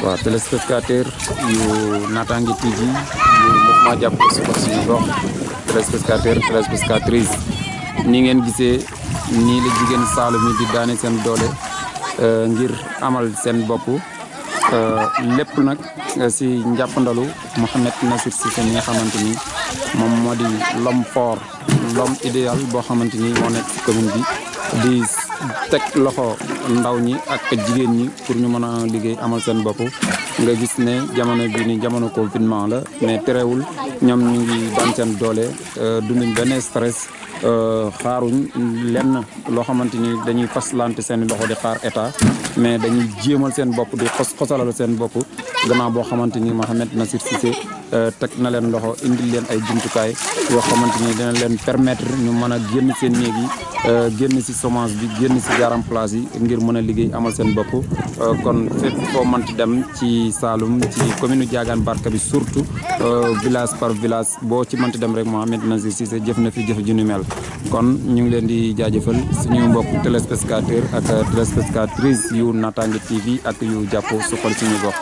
waaw téléspectateur yu Natangué TV yu mouvement jàppale suñu gox téléspectatrice ni ngeen gisee nii la jigéen Saloum yi di daane seen doole ngir amal seen bopp lépp nag si njàppandalu Mouhamed Nassir Cissé mi nga xamante ni moom moo di l'homme fort l'homme idéal boo xamante ni moo nekk si commune bi di teg loxo ndaw ñi ak jigéen ñi pour ñu mën a liggéey amal seen bopp nga gis ne jamono bi ni jamono confinement la mais terewul ñoom ñu ngi daan seen doole dunduñ benn stress xaaruñ lenn loo xamante ni dañuy faslante seen loxo di xaar état mais dañuy jéemal seen bopp di xosalal seen bopp gannaaw boo xamante ni Mouhamed Nassir Cissé teg na leen loxo indil leen ay jumtukaay yoo xamante ni dina leen permettre ñu mën a génn seen néeg yi génn si chômage bi génn si garam place yi ngir mën a liggéey amal seen bopp kon fépp foo mënti dem ci Saloum ci commune Diagane Barka bi surtout village par village boo ci mënti dem rek Mouhamed Nassir Cissé jëf na fi jëf ju ni mel kon ñu ngi leen di jaajëfal suñu mbokk téléspectateur ak téléspectatrice yu Natangué TV ak yu jàpp suqal suñu gox